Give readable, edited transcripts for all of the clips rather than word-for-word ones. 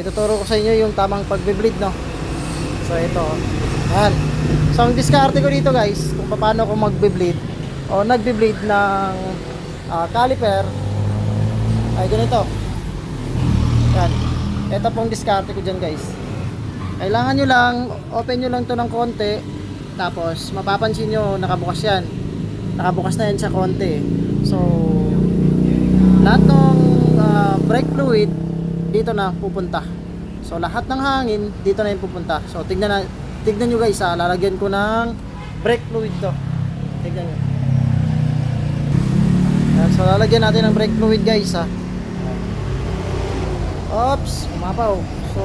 Ituturo ko sa inyo yung tamang pagbe-bleed, no. So ito, yan. So ang diskarte ko dito guys, kung paano ko magbe-bleed o nagbe-bleed ng caliper ay ganito. Yan. Ito pong diskarte ko dyan guys. Kailangan nyo lang, open nyo lang to ng konti. Tapos mapapansin nyo nakabukas yan. Nakabukas na yan sa konti. So lahat ng brake fluid dito na pupunta. So lahat ng hangin dito na yung pupunta. So tignan nyo guys, lalagyan ko ng brake fluid to. Tignan nyo. Yan, so lalagyan natin ng brake fluid guys ha. Oops, umapaw. So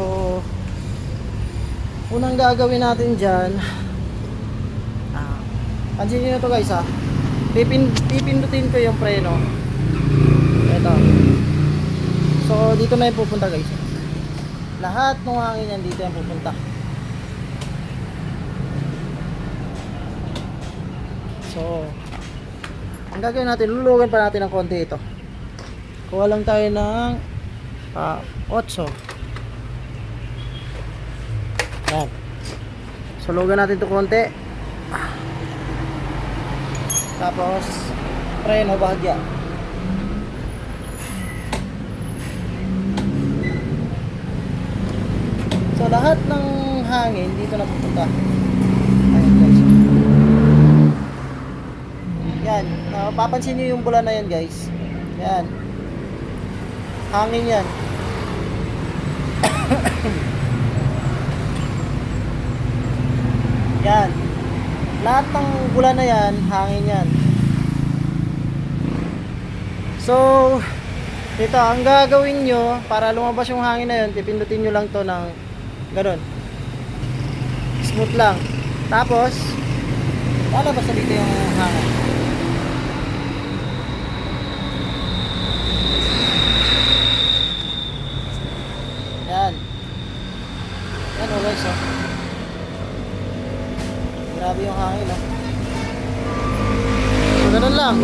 unang gagawin natin dyan, pansin nyo na to guys ha. Pipindutin ko yung preno. Ito. So dito na yung pupunta guys. Lahat ng hangin yan dito yung pupunta. So ang gagawin natin, lulugan pa natin ng konti ito. Kuha lang tayo ng 8. Yan. So lugan natin ito konti. Tapos preno bahagya. So lahat ng hangin dito na pupunta. Ayan guys. Yan, papansin niyo yung bula na yan guys. Yan. Hangin yan. Yan. Lahat ng bula na yan, hangin yan. So dito, ang gagawin nyo para lumabas yung hangin na yun, pipindutin nyo lang to ng ganun, smooth lang. Tapos lalabas na dito yung hangin. Yan. Yan o guys, oh. Grabe yung hangin, oh. So ganun lang.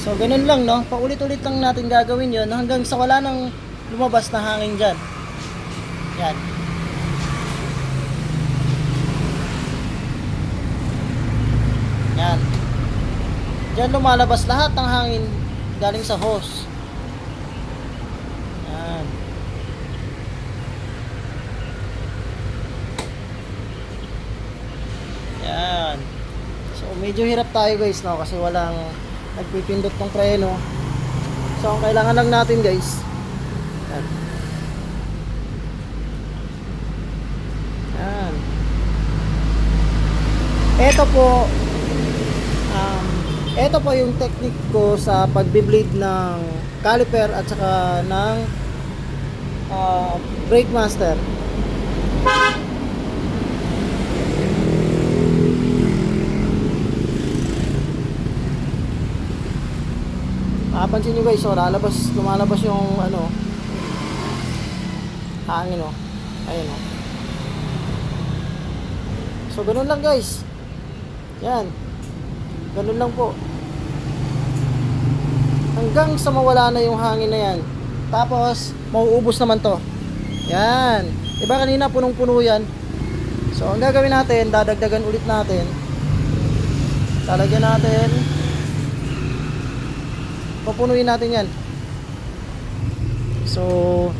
So ganun lang, no. Paulit-ulit lang natin gagawin yun hanggang sa wala nang lumabas na hangin dyan. Yan. Yan. Diyan lumalabas lahat ng hangin galing sa hose. Yan. Yan. So medyo hirap tayo guys, no, kasi walang nagpipindot ng preno. So ang kailangan lang natin guys, yan. Yan. Ito po yung technique ko sa pagbe-bleed ng caliper at saka ng brake master. Mapapansin nyo guys, so lumalabas yung ano, hangin, oh. Ayun, oh. So ganun lang guys. Yan. Ganun lang po. Hanggang sa mawala na yung hangin na yan. Tapos mauubos naman to. Yan. Diba kanina punong-puno yan. So ang gagawin natin, dadagdagan ulit natin. Talagyan natin. Papunuin natin yan. So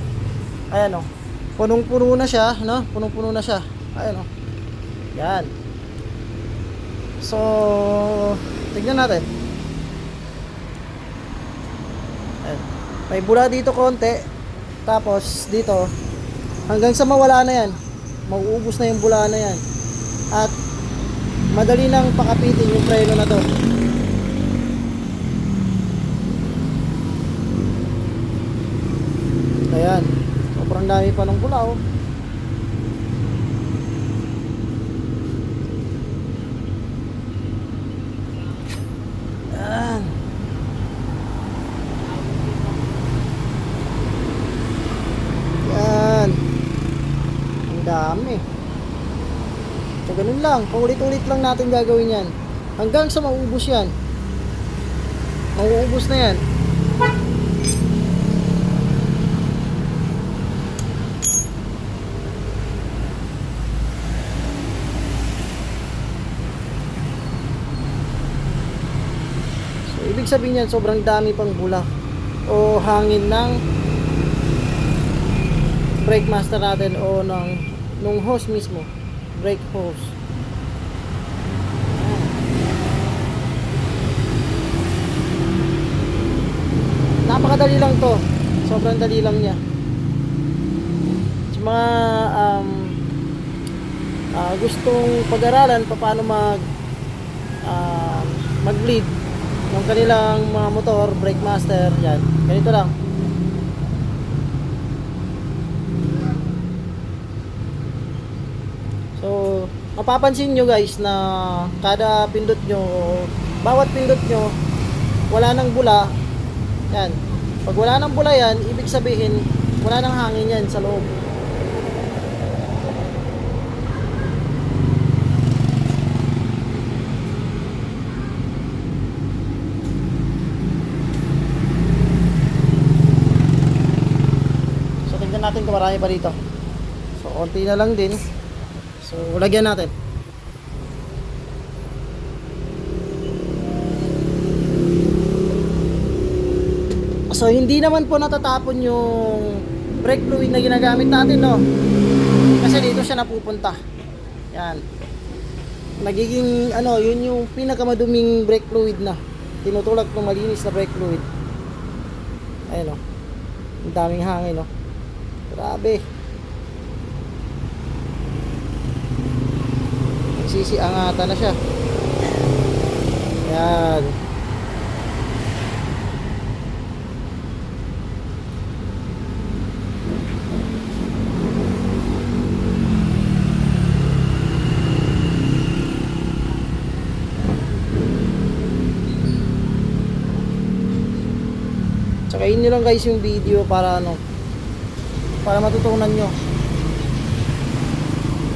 ayan, oh. Punong-puno na siya, no? Punong-puno na siya. Ayan, oh. Yan. So tignan natin. Ayan. May bula dito konti. Tapos dito hanggang sa mawala na yan. Mauubos na yung bula na yan. At madali nang pakapitin yung preno na to. Ayan. Sobrang dami pa ng bula, oh. Ayan. Ayan. Ang dami. So ganun lang. Paulit-ulit lang natin gagawin yan. Hanggang sa mauubos yan. Mauubos na yan. sabihin yan, sobrang dami pang bula o hangin ng brake master natin o nung hose mismo, brake hose. Napakadali lang to, sobrang dali lang niya. Sa mga gustong pag-aralan paano mag-bleed ng kanilang mga motor, brake master, yan, ganito lang. So mapapansin nyo guys na kada pindot nyo, bawat pindot nyo wala nang bula. Yan, pag wala nang bula yan, ibig sabihin wala nang hangin yan sa loob. So tingnan natin kung marami pa dito. So konti na lang din. So lagyan natin. So hindi naman po natatapon yung brake fluid na ginagamit natin, no? Kasi dito siya napupunta. Yan. Nagiging yun yung pinakamaduming brake fluid na tinutulak ng malinis na brake fluid. Ayun, no? Ang daming hangin, no? Grabe. Nagsisiangatan na siya. Yan. Tsakain nyo lang guys yung video para para matutunan nyo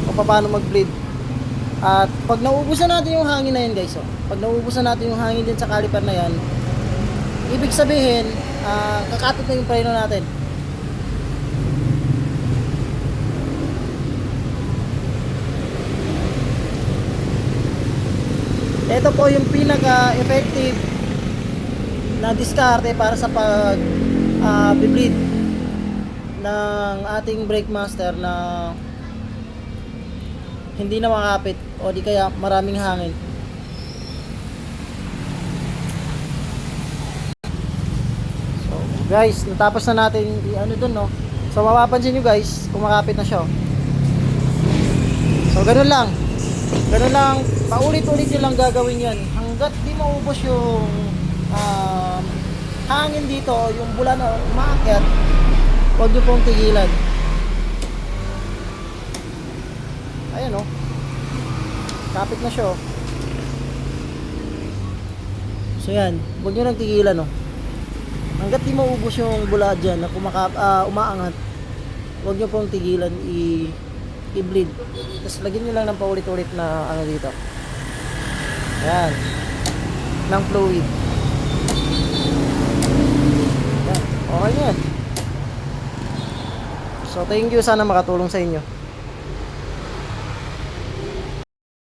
kung paano mag-bleed. At pag nauubusan natin yung hangin na yan guys, pag nauubusan natin yung hangin din sa caliper na yan, ibig sabihin kakapit na yung preno natin. Ito po yung pinaka-effective na diskarte para sa pag bleed ng ating brake master na hindi na makapit o di kaya maraming hangin. So guys, natapos na natin dun, no? So mapapansin nyo guys, kumakapit na siya, oh. So ganun lang, paulit-ulit nyo lang gagawin yan hanggat di maubos yung hangin dito, yung bula na umaakyat. Huwag nyo pong tigilan. Ayan, oh. Kapit na siya, oh. So yan, huwag nyo nang tigilan, oh. Hanggat di maubos yung bula dyan na umaangat, huwag nyo pong tigilan i-bleed. Tapos lagyan nyo lang ng paulit-ulit na dito. Ayan, ng fluid. Okay na yan. So thank you, sana makatulong sa inyo.